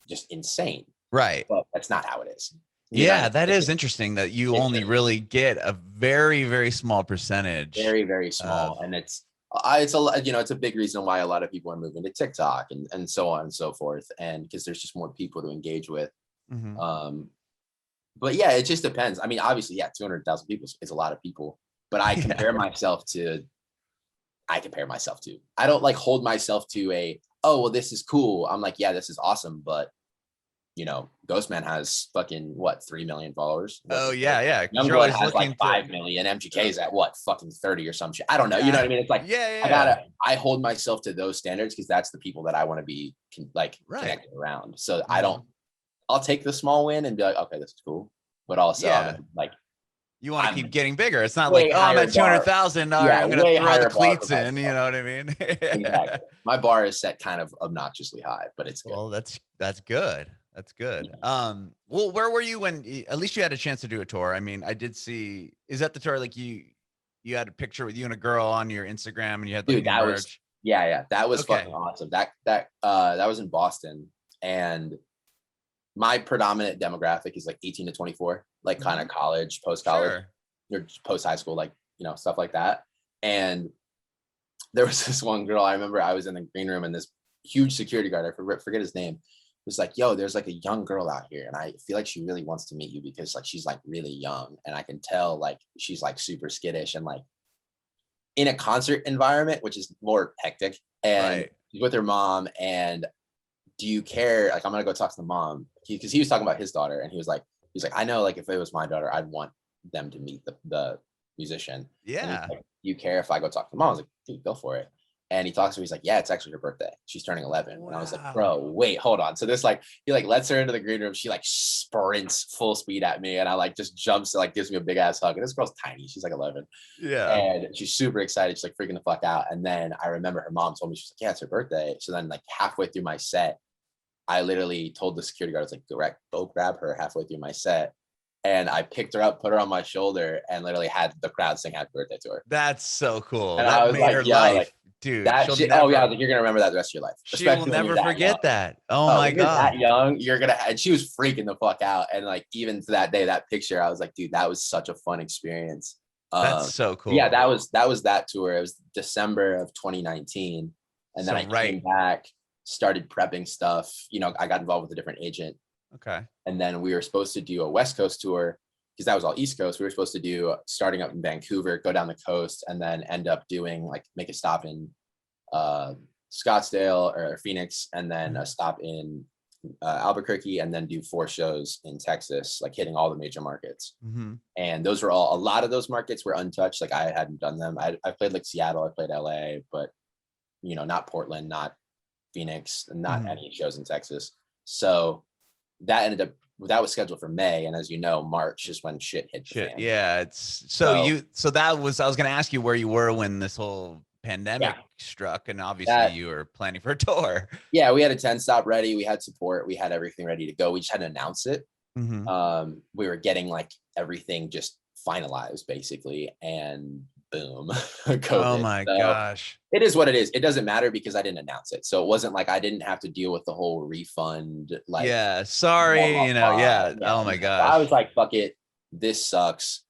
[SPEAKER 1] just insane.
[SPEAKER 2] Right.
[SPEAKER 1] But that's not how it is.
[SPEAKER 2] Yeah, that is interesting that you only really get a very, very small percentage.
[SPEAKER 1] Very, very small. And it's a, you know, it's a big reason why a lot of people are moving to TikTok and so on and so forth. And because there's just more people to engage with. But yeah, it just depends. I mean, obviously, yeah, 200,000 people is a lot of people, but I compare myself to, I don't like hold myself to oh, well, this is cool. I'm like, yeah, this is awesome. But you know, Ghostman has fucking what, 3 million followers.
[SPEAKER 2] Oh yeah. Yeah.
[SPEAKER 1] Youngblood has like 5 million. MGK's at what, fucking 30 or some shit. I don't know. You know what I mean? It's like, I hold myself to those standards because that's the people that I want to be connected around. So I'll take the small win and be like, okay, this is cool. But also I'm like,
[SPEAKER 2] you want to keep getting bigger. It's not like, oh, I'm at 200,000. All right, I'm going to throw the cleats in. You know what I mean?
[SPEAKER 1] Exactly. My bar is set kind of obnoxiously high, but it's good.
[SPEAKER 2] Well, that's good. That's good. Well, where were you when, at least you had a chance to do a tour? I mean, I did see, is that the tour? Like you had a picture with you and a girl on your Instagram and you had like
[SPEAKER 1] that was, that was fucking awesome. That was in Boston, and my predominant demographic is like 18 to 24, like kind of college, post-college, or post high school, like, you know, stuff like that. And there was this one girl, I remember I was in the green room and this huge security guard, I forget his name, was like, yo, there's like a young girl out here, and I feel like she really wants to meet you because like she's like really young, and I can tell like she's like super skittish and like in a concert environment, which is more hectic, and
[SPEAKER 2] Right.
[SPEAKER 1] she's with her mom. And do you care? Like, I'm gonna go talk to the mom because he was talking about his daughter, and he's like, I know, like if it was my daughter, I'd want them to meet the musician. And he's
[SPEAKER 2] Yeah.
[SPEAKER 1] like, do you care if I go talk to the mom? I was like, dude, go for it. And he talks to me. He's like, yeah, it's actually her birthday. She's turning 11. And I was like, bro,
[SPEAKER 2] Wow.
[SPEAKER 1] wait, hold on. So this like, he like lets her into the green room. She like sprints full speed at me, and I like just jumps and like gives me a big ass hug. And this girl's tiny. She's like 11,
[SPEAKER 2] Yeah.
[SPEAKER 1] and she's super excited. She's like freaking the fuck out. And then I remember her mom told me, she's like, yeah, it's her birthday. So then like halfway through my set, I literally told the security guard, I was like, go grab her halfway through my set. And I picked her up, put her on my shoulder, and literally had the crowd sing happy birthday to her.
[SPEAKER 2] That's so cool.
[SPEAKER 1] And I
[SPEAKER 2] That
[SPEAKER 1] was
[SPEAKER 2] made
[SPEAKER 1] like,
[SPEAKER 2] her
[SPEAKER 1] yo, like
[SPEAKER 2] life, dude.
[SPEAKER 1] that shit. Oh yeah, I was like, you're gonna remember that the rest of your life,
[SPEAKER 2] She will
[SPEAKER 1] especially when you're
[SPEAKER 2] never
[SPEAKER 1] that young.
[SPEAKER 2] forget that. Oh
[SPEAKER 1] Oh,
[SPEAKER 2] my
[SPEAKER 1] when you're that
[SPEAKER 2] God.
[SPEAKER 1] young, you're gonna. And she was freaking the fuck out. And like even to that day, that picture, I was like, dude, that was such a fun experience.
[SPEAKER 2] That's so
[SPEAKER 1] Yeah,
[SPEAKER 2] cool.
[SPEAKER 1] that was that tour. It was December of 2019, and then
[SPEAKER 2] So
[SPEAKER 1] I came
[SPEAKER 2] right.
[SPEAKER 1] back, started prepping stuff. I got involved with a different agent,
[SPEAKER 2] Okay.
[SPEAKER 1] and then we were supposed to do a West Coast tour because that was all East Coast. We were supposed to do starting up in Vancouver, go down the coast, and then end up doing like make a stop in Scottsdale or Phoenix, and then a stop in Albuquerque, and then do 4 shows in Texas, like hitting all the major markets.
[SPEAKER 2] Mm-hmm.
[SPEAKER 1] And those were a lot of those markets were untouched. Like I hadn't done them. I played like Seattle, I played LA, but not Portland, not Phoenix, not
[SPEAKER 2] Mm-hmm.
[SPEAKER 1] any shows in Texas. So that was scheduled for May. And as you know, March is when shit hit the
[SPEAKER 2] Shit.
[SPEAKER 1] fan.
[SPEAKER 2] Yeah.
[SPEAKER 1] So
[SPEAKER 2] So that was, I was going to ask you where you were when this whole pandemic
[SPEAKER 1] yeah,
[SPEAKER 2] struck. And obviously
[SPEAKER 1] that
[SPEAKER 2] you were planning for a tour.
[SPEAKER 1] yeah, we had a 10 stop ready. We had support. We had everything ready to go. We just had to announce it.
[SPEAKER 2] Mm-hmm.
[SPEAKER 1] We were getting like everything just finalized basically, and boom,
[SPEAKER 2] Oh
[SPEAKER 1] COVID.
[SPEAKER 2] my
[SPEAKER 1] So
[SPEAKER 2] gosh.
[SPEAKER 1] it is what it is. It doesn't matter because I didn't announce it. So it wasn't like I didn't have to deal with the whole refund, like
[SPEAKER 2] Yeah.
[SPEAKER 1] blah,
[SPEAKER 2] Sorry.
[SPEAKER 1] blah, blah.
[SPEAKER 2] Yeah.
[SPEAKER 1] Yeah.
[SPEAKER 2] Oh my
[SPEAKER 1] So I was
[SPEAKER 2] gosh.
[SPEAKER 1] like, fuck it. This sucks.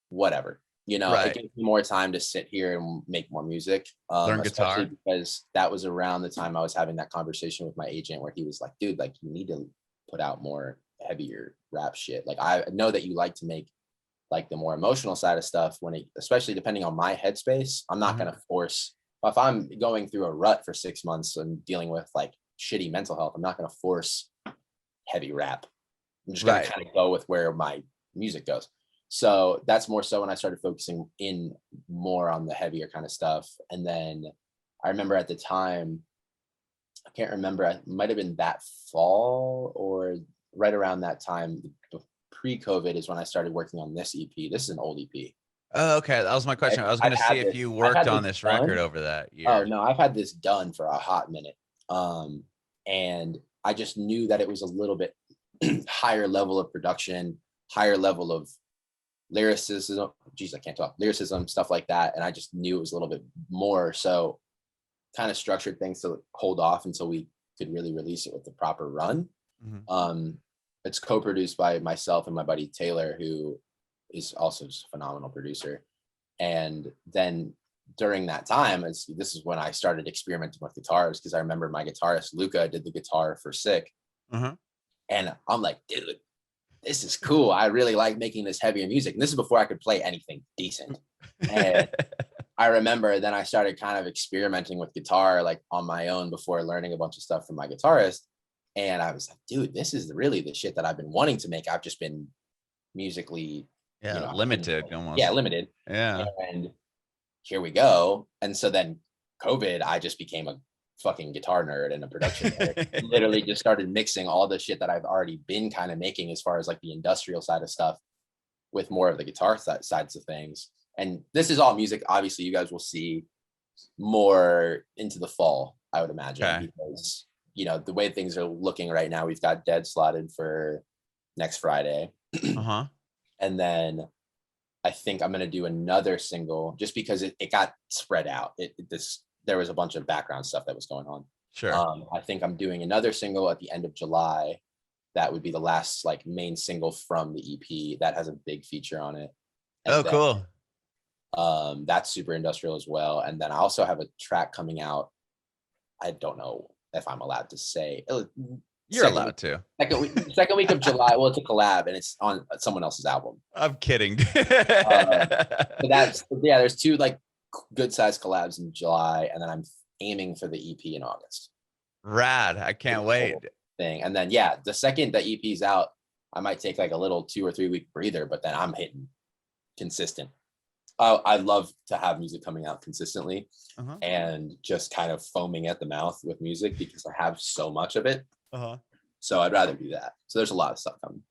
[SPEAKER 1] Whatever. It
[SPEAKER 2] Right.
[SPEAKER 1] gives me more time to sit here and make more music.
[SPEAKER 2] Learn
[SPEAKER 1] Especially
[SPEAKER 2] guitar.
[SPEAKER 1] because that was around the time I was having that conversation with my agent where he was like, dude, like you need to put out more heavier rap shit. Like I know that you like to make like the more emotional side of stuff especially depending on my headspace. I'm not
[SPEAKER 2] Mm-hmm.
[SPEAKER 1] going to force, if I'm going through a rut for 6 months and dealing with like shitty mental health, I'm not going to force heavy rap. I'm just going to
[SPEAKER 2] Right.
[SPEAKER 1] kind of go with where my music goes. So that's more so when I started focusing in more on the heavier kind of stuff. And then I remember at the time, I can't remember, it might have been that fall or right around that time, pre-COVID is when I started working on this EP. This is an old EP.
[SPEAKER 2] Oh, okay. That was my
[SPEAKER 1] Right?
[SPEAKER 2] question. I was going to see if you
[SPEAKER 1] I've
[SPEAKER 2] worked
[SPEAKER 1] had
[SPEAKER 2] on
[SPEAKER 1] this
[SPEAKER 2] this record
[SPEAKER 1] done.
[SPEAKER 2] over that
[SPEAKER 1] Oh
[SPEAKER 2] year.
[SPEAKER 1] no, I've had this done for a hot minute. And I just knew that it was a little bit higher level of production, higher level of lyricism. Geez, I can't talk. Lyricism, stuff like that. And I just knew it was a little bit more. So kind of structured things to hold off until we could really release it with the proper run.
[SPEAKER 2] Mhm.
[SPEAKER 1] It's co-produced by myself and my buddy Taylor, who is also just a phenomenal producer. And then during that time, this is when I started experimenting with guitars, because I remember my guitarist Luca did the guitar for Sick,
[SPEAKER 2] Uh-huh.
[SPEAKER 1] and I'm like, dude, this is cool. I really like making this heavier music. And this is before I could play anything decent. And I remember then I started kind of experimenting with guitar like on my own before learning a bunch of stuff from my guitarist. And I was like, dude, this is really the shit that I've been wanting to make. I've just been musically,
[SPEAKER 2] Yeah, limited
[SPEAKER 1] yeah,
[SPEAKER 2] almost.
[SPEAKER 1] limited.
[SPEAKER 2] Yeah.
[SPEAKER 1] And here we go. And so then COVID, I just became a fucking guitar nerd and a production nerd. Literally just started mixing all the shit that I've already been kind of making as far as like the industrial side of stuff with more of the guitar sides of things. And this is all music. Obviously, you guys will see more into the fall, I would imagine,
[SPEAKER 2] Okay.
[SPEAKER 1] because the way things are looking right now, we've got Dead slotted for next Friday.
[SPEAKER 2] Uh-huh.
[SPEAKER 1] And then I think I'm gonna do another single just because it got spread out. There was a bunch of background stuff that was going on.
[SPEAKER 2] Sure.
[SPEAKER 1] I think I'm doing another single at the end of July. That would be the last like main single from the EP that has a big feature on it. And
[SPEAKER 2] Oh, cool.
[SPEAKER 1] that's super industrial as well. And then I also have a track coming out. I don't know if I'm allowed to say.
[SPEAKER 2] You're allowed to.
[SPEAKER 1] Second week of July. Well, it's a collab and it's on someone else's album.
[SPEAKER 2] I'm kidding.
[SPEAKER 1] But there's two like good sized collabs in July, and then I'm aiming for the EP in August.
[SPEAKER 2] Rad. I can't wait.
[SPEAKER 1] Thing. And then the second the EP's out, I might take like a little 2 or 3 week breather, but then I'm hitting consistent. I love to have music coming out consistently and just kind of foaming at the mouth with music because I have so much of it. So I'd rather do that. So there's a lot of stuff coming.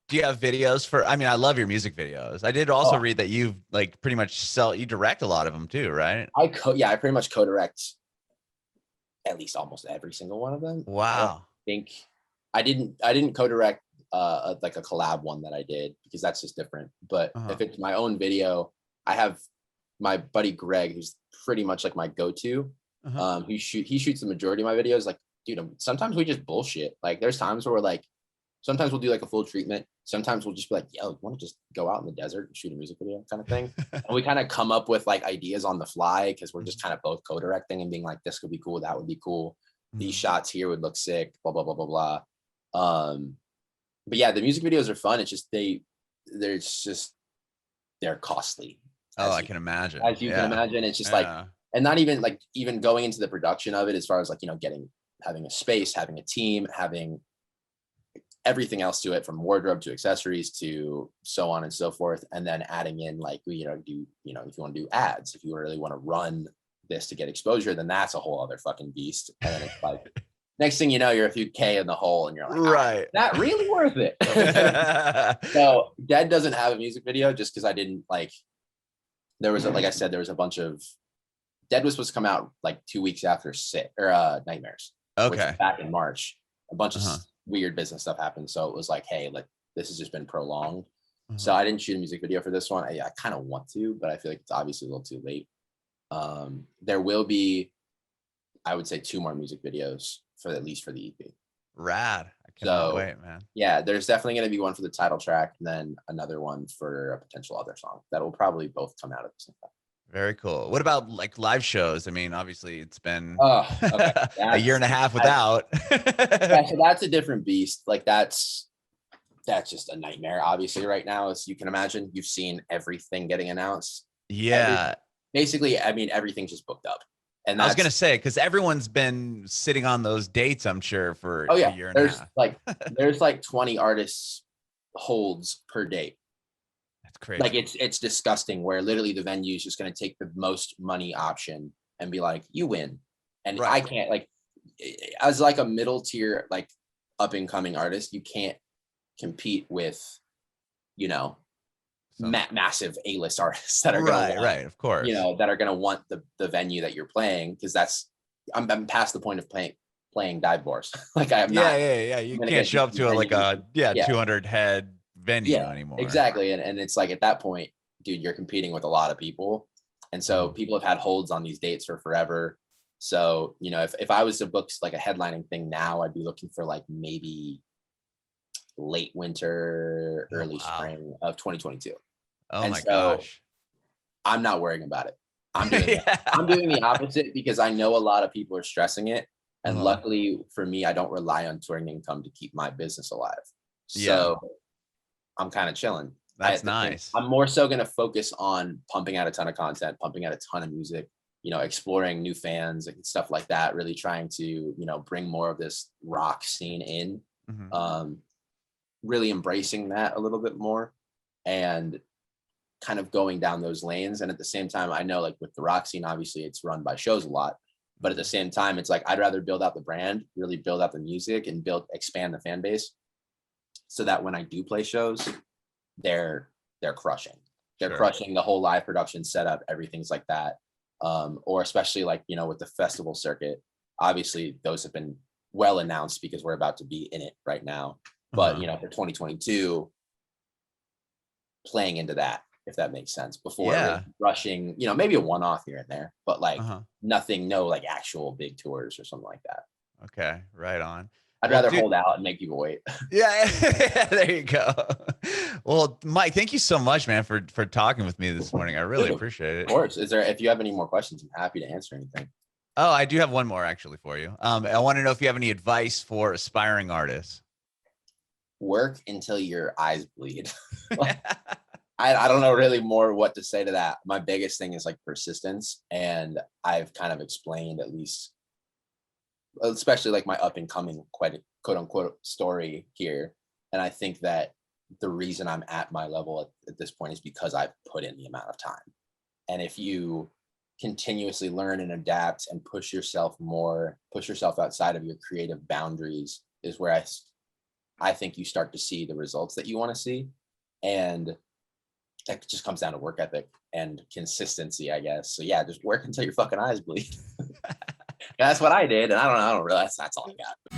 [SPEAKER 2] Do you have videos for, I mean, I love your music videos. I did also read that you like pretty much you direct a lot of them too, right?
[SPEAKER 1] I pretty much co-direct at least almost every single one of them.
[SPEAKER 2] Wow.
[SPEAKER 1] I think I didn't co-direct like a collab one that I did because that's just different. But if it's my own video, I have my buddy Greg, who's pretty much like my go-to. He shoots the majority of my videos. Like, dude, sometimes we just bullshit. Like there's times where we're like, sometimes we'll do like a full treatment. Sometimes we'll just be like, yo, you want to just go out in the desert and shoot a music video kind of thing? And we kind of come up with like ideas on the fly because we're just kind of both co-directing and being like, this could be cool, that would be cool. These shots here would look sick, blah, blah, blah, blah, blah. But yeah, the music videos are fun. It's just they're costly.
[SPEAKER 2] I can imagine.
[SPEAKER 1] As you can imagine, it's just like, and not even like even going into the production of it as far as like, having a space, having a team, having everything else to it, from wardrobe to accessories to so on and so forth, and then adding in like if you want to do ads, if you really want to run this to get exposure, then that's a whole other fucking beast. And then it's like next thing you know, you're a few K in the hole and you're like, right, that really worth it. So Dead doesn't have a music video just because I didn't like, there was like I said, there was a bunch of Dead was supposed to come out like 2 weeks after Nightmares. Okay. Back in March, a bunch of weird business stuff happened. So it was like, hey, like this has just been prolonged. So I didn't shoot a music video for this one. I kind of want to, but I feel like it's obviously a little too late. There will be, I would say, 2 more music videos at least for the EP. Rad. I cannot wait, man. Yeah, there's definitely going to be one for the title track and then another one for a potential other song that will probably both come out at the same time. Very cool. What about like live shows? I mean, obviously it's been a year and a half without. So that's a different beast. Like that's just a nightmare. Obviously right now, as you can imagine, you've seen everything getting announced. Yeah. Basically, I mean, everything's just booked up. And I was going to say, because everyone's been sitting on those dates, I'm sure, for a year and a half. There's like 20 artists holds per date. That's crazy. Like it's disgusting where literally the venue is just going to take the most money option and be like, you win. And I can't, like, as like a middle tier, like up and coming artist, you can't compete with, massive A-list artists that are going to of course, that are going to want the venue that you're playing. Cause I'm past the point of playing dive bars. Like I'm not. Yeah. You can't show up to a 200 head venue anymore. Exactly. And it's like at that point, dude, you're competing with a lot of people. And so people have had holds on these dates for forever. So, if I was to book like a headlining thing now, I'd be looking for like maybe late winter, early spring of 2022. Oh my gosh. I'm not worrying about it. I'm doing I'm doing the opposite because I know a lot of people are stressing it. And luckily for me, I don't rely on touring income to keep my business alive. So I'm kind of chilling. That's nice. I'm more so going to focus on pumping out a ton of content, pumping out a ton of music, exploring new fans and stuff like that, really trying to, bring more of this rock scene in, really embracing that a little bit more and kind of going down those lanes. And at the same time, I know like with the rock scene, obviously it's run by shows a lot, but at the same time, it's like, I'd rather build out the brand, really build out the music and expand the fan base so that when I do play shows, they're crushing. They're crushing the whole live production setup, everything's like that. Or especially like, with the festival circuit, obviously those have been well announced because we're about to be in it right now. But, for 2022, playing into that, if that makes sense, before really rushing, maybe a one-off here and there, but like nothing, no like actual big tours or something like that. Okay, right on. I'd rather hold out and make people wait. Yeah, there you go. Well, Mike, thank you so much, man, for talking with me this morning. I really appreciate it. Of course. If you have any more questions, I'm happy to answer anything.
[SPEAKER 2] Oh, I do have one more actually for you. I want to know if you have any advice for aspiring artists.
[SPEAKER 1] Work until your eyes bleed. I don't know really more what to say to that. My biggest thing is like persistence. And I've kind of explained, at least, especially like my up and coming quote unquote story here. And I think that the reason I'm at my level at this point is because I've put in the amount of time. And if you continuously learn and adapt and push yourself outside of your creative boundaries, is where I think you start to see the results that you want to see. And that just comes down to work ethic and consistency, I guess. So yeah, just work until your fucking eyes bleed. That's what I did. And I don't realize that's all I got.